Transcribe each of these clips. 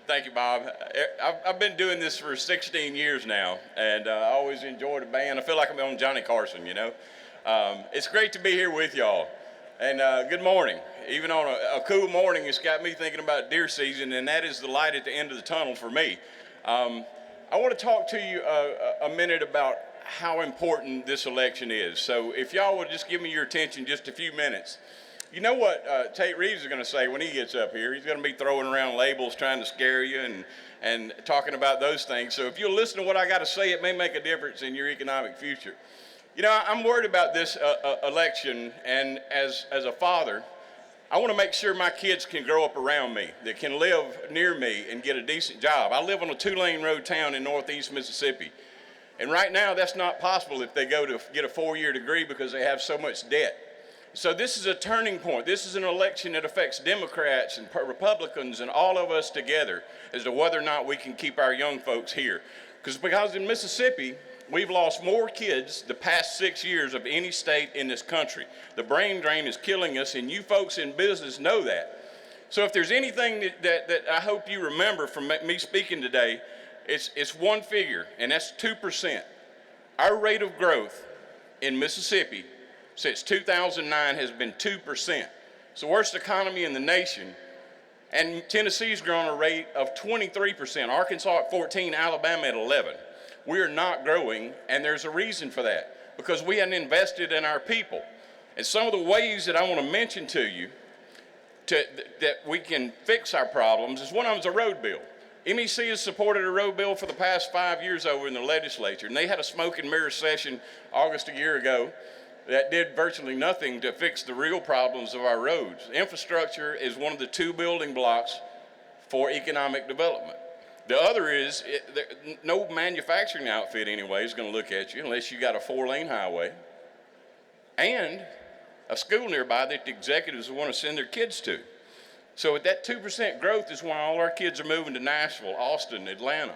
Thank you, Bob. I've been doing this for 16 years now, and I always enjoy the band. I feel like I'm on Johnny Carson, you know. It's great to be here with y'all. And good morning. Even on a cool morning, it's got me thinking about deer season, and that is the light at the end of the tunnel for me. I want to talk to you a minute about how important this election is. So if y'all would just give me your attention just a few minutes. You know what Tate Reeves is going to say when he gets up here? He's going to be throwing around labels, trying to scare you and talking about those things. So if you'll listen to what I got to say, it may make a difference in your economic future. You know, I'm worried about this election, and as a father, I want to make sure my kids can grow up around me, that can live near me and get a decent job. I live on a 2-lane road town in northeast Mississippi. And right now, that's not possible if they go to get a 4-year degree because they have so much debt. So this is a turning point. This is an election that affects Democrats and Republicans and all of us together as to whether or not we can keep our young folks here. Because in Mississippi, we've lost more kids the past 6 years of any state in this country. The brain drain is killing us, and you folks in business know that. So if there's anything that I hope you remember from me speaking today, it's one figure, and that's 2%. Our rate of growth in Mississippi since 2009 has been 2%. It's the worst economy in the nation. And Tennessee's grown a rate of 23%. Arkansas at 14, Alabama at 11. We are not growing, and there's a reason for that, because we hadn't invested in our people. And some of the ways that I want to mention to you that we can fix our problems is one of them is a road bill. MEC has supported a road bill for the past 5 years over in the legislature, and they had a smoke and mirror session August a year ago that did virtually nothing to fix the real problems of our roads. Infrastructure is one of the 2 building blocks for economic development. The other is, no manufacturing outfit anyway is going to look at you unless you got a 4-lane highway and a school nearby that the executives want to send their kids to. So with that 2% growth is why all our kids are moving to Nashville, Austin, Atlanta.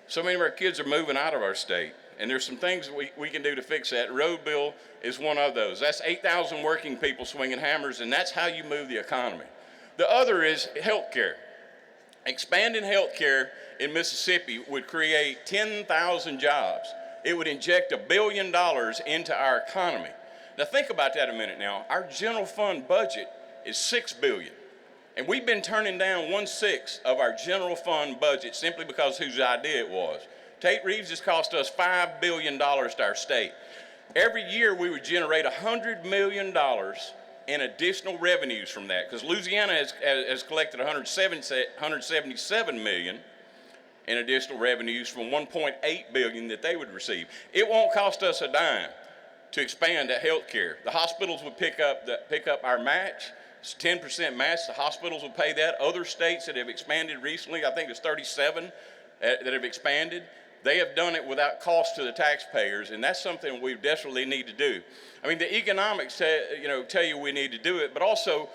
So many of our kids are moving out of our state. And there's some things we can do to fix that. Road bill is one of those. That's 8,000 working people swinging hammers, and that's how you move the economy. The other is health care. Expanding health care in Mississippi would create 10,000 jobs. It would inject $1 billion into our economy. Now think about that a minute now. Our general fund budget is $6 billion. And we've been turning down 1/6 of our general fund budget simply because whose idea it was. Tate Reeves has cost us $5 billion to our state. Every year we would generate $100 million in additional revenues from that, because Louisiana has collected $177 million in additional revenues from $1.8 billion that they would receive. It won't cost us a dime to expand that health care. The hospitals would pick up our match. It's a 10% match. The hospitals would pay that. Other states that have expanded recently, I think it's 37 that have expanded, they have done it without cost to the taxpayers, and that's something we desperately need to do. I mean, the economics tell you we need to do it, but also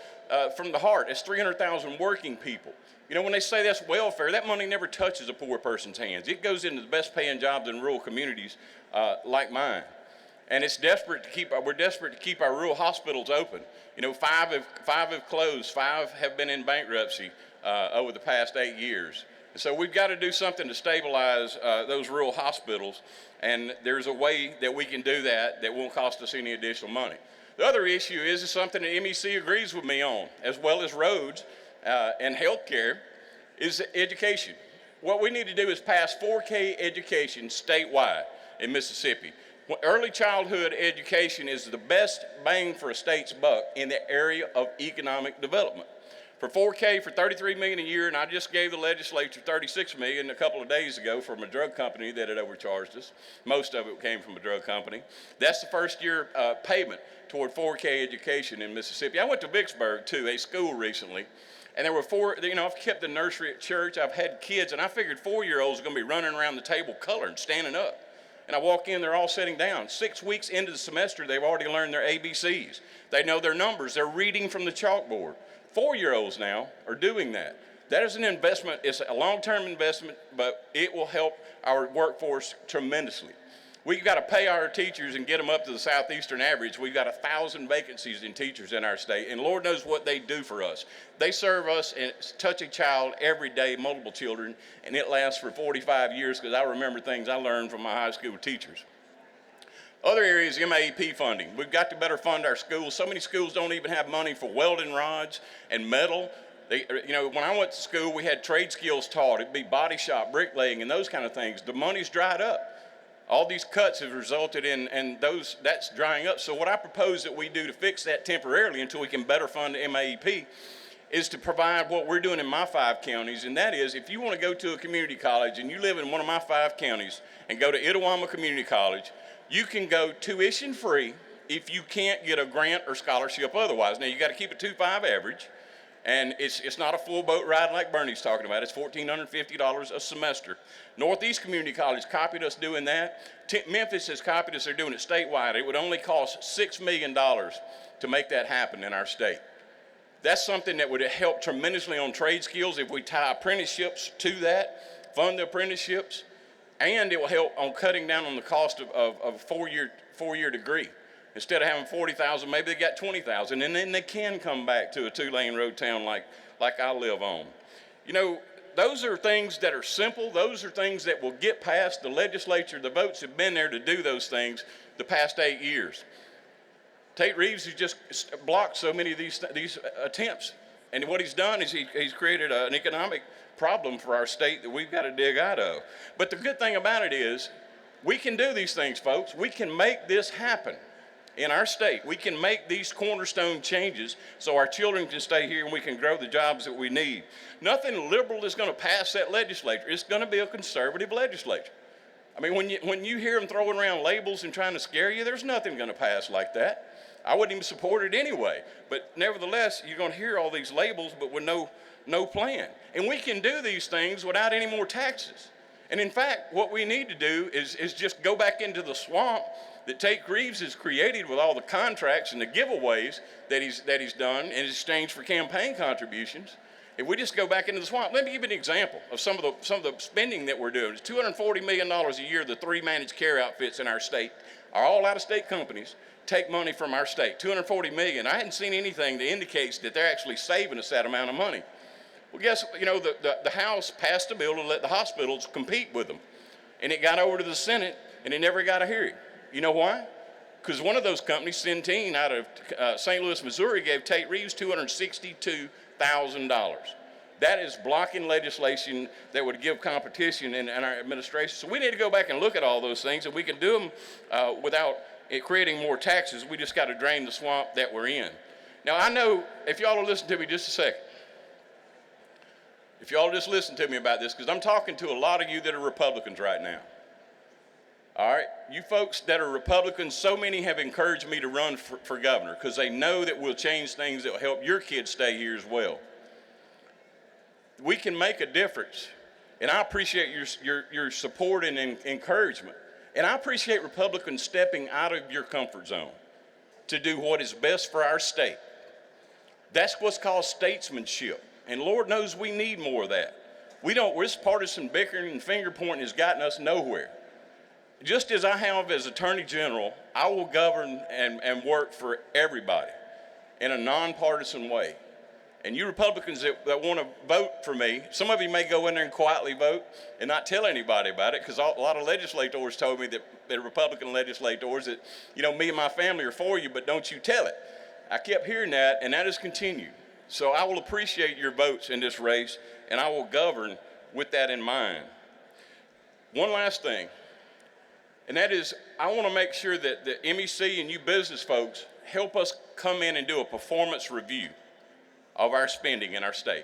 from the heart, it's 300,000 working people. You know, when they say that's welfare, that money never touches a poor person's hands. It goes into the best paying jobs in rural communities like mine. And we're desperate to keep our rural hospitals open. You know, 5 have closed, 5 have been in bankruptcy over the past 8 years. So we've got to do something to stabilize those rural hospitals, and there's a way that we can do that won't cost us any additional money. The other issue is something that MEC agrees with me on, as well as roads and health care, is education. What we need to do is pass 4K education statewide in Mississippi. Early childhood education is the best bang for a state's buck in the area of economic development. For 4K for $33 million a year, and I just gave the legislature $36 million a couple of days ago from a drug company that had overcharged us. Most of it came from a drug company. That's the first year payment toward 4K education in Mississippi. I went to Vicksburg too, a school recently, and there were I've kept the nursery at church. I've had kids, and I figured 4-year-olds are going to be running around the table coloring, standing up. And I walk in, they're all sitting down. 6 weeks into the semester, they've already learned their ABCs. They know their numbers. They're reading from the chalkboard. 4-year-olds now are doing that. That is an investment. It's a long-term investment, but it will help our workforce tremendously. We've got to pay our teachers and get them up to the southeastern average. We've got 1,000 vacancies in teachers in our state, and Lord knows what they do for us. They serve us and touch a child every day, multiple children, and it lasts for 45 years because I remember things I learned from my high school teachers. Other areas, MAEP funding. We've got to better fund our schools. So many schools don't even have money for welding rods and metal. When I went to school, we had trade skills taught. It'd be body shop, bricklaying, and those kind of things. The money's dried up. All these cuts have resulted in that's drying up. So what I propose that we do to fix that temporarily until we can better fund MAEP is to provide what we're doing in my 5 counties, and that is if you want to go to a community college and you live in one of my 5 counties and go to Itawamba Community College, you can go tuition free if you can't get a grant or scholarship otherwise. Now you got to keep a 2.5 average, and it's not a full boat ride like Bernie's talking about. It's $1,450 a semester. Northeast Community College copied us doing that. Memphis has copied us. They're doing it statewide. It would only cost $6 million to make that happen in our state. That's something that would help tremendously on trade skills if we tie apprenticeships to that, fund the apprenticeships, and it will help on cutting down on the cost of a four-year degree. Instead of having 40,000, maybe they got 20,000, and then they can come back to a 2-lane road town like I live on. Those are things that are simple. Those are things that will get past the legislature. The votes have been there to do those things the past 8 years. Tate Reeves has just blocked so many of these attempts, and what he's done is he's created an economic problem for our state that we've got to dig out of. But the good thing about it is we can do these things, folks. We can make this happen. In our state, we can make these cornerstone changes so our children can stay here and we can grow the jobs that we need. Nothing liberal is going to pass that legislature. It's going to be a conservative legislature. I mean, when you hear them throwing around labels and trying to scare you, there's nothing going to pass like that. I wouldn't even support it anyway. But nevertheless, you're going to hear all these labels but with no plan. And we can do these things without any more taxes. And in fact, what we need to do is just go back into the swamp that Tate Reeves has created with all the contracts and the giveaways that he's done in exchange for campaign contributions. If we just go back into the swamp, let me give you an example of some of the spending that we're doing. It's $240 million a year. The 3 managed care outfits in our state are all out-of-state companies. Take money from our state, $240 million. I hadn't seen anything that indicates that they're actually saving us that amount of money. Well, the House passed a bill to let the hospitals compete with them, and it got over to the Senate, and it never got a hearing. You know why? Because one of those companies, Centene, out of St. Louis, Missouri, gave Tate Reeves $262,000. That is blocking legislation that would give competition in our administration. So we need to go back and look at all those things, and we can do them without it creating more taxes. We just got to drain the swamp that we're in. Now, I know, if y'all will listen to me just a second, if y'all just listen to me about this, because I'm talking to a lot of you that are Republicans right now. All right, you folks that are Republicans, so many have encouraged me to run for governor because they know that we'll change things that will help your kids stay here as well. We can make a difference, and I appreciate your support and encouragement. And I appreciate Republicans stepping out of your comfort zone to do what is best for our state. That's what's called statesmanship, and Lord knows we need more of that. This partisan bickering and finger pointing has gotten us nowhere. Just as I have as Attorney General, I will govern and work for everybody in a nonpartisan way. And you Republicans that want to vote for me, some of you may go in there and quietly vote and not tell anybody about it, because a lot of legislators told me that Republican legislators that, me and my family are for you, but don't you tell it. I kept hearing that, and that has continued. So I will appreciate your votes in this race, and I will govern with that in mind. One last thing. And that is, I want to make sure that the MEC and you business folks help us come in and do a performance review of our spending in our state.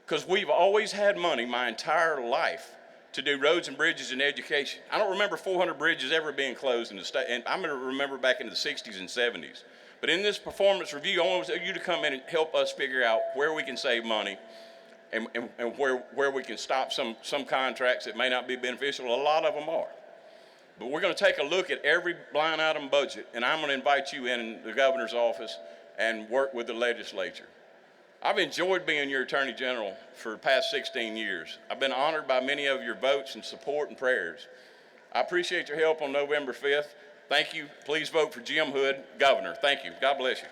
Because we've always had money my entire life to do roads and bridges and education. I don't remember 400 bridges ever being closed in the state, and I'm going to remember back in the 60s and 70s. But in this performance review, I want you to come in and help us figure out where we can save money and where we can stop some contracts that may not be beneficial. A lot of them are. But we're going to take a look at every line item budget, and I'm going to invite you in the governor's office and work with the legislature. I've enjoyed being your Attorney General for the past 16 years. I've been honored by many of your votes and support and prayers. I appreciate your help on November 5th. Thank you. Please vote for Jim Hood, Governor. Thank you. God bless you.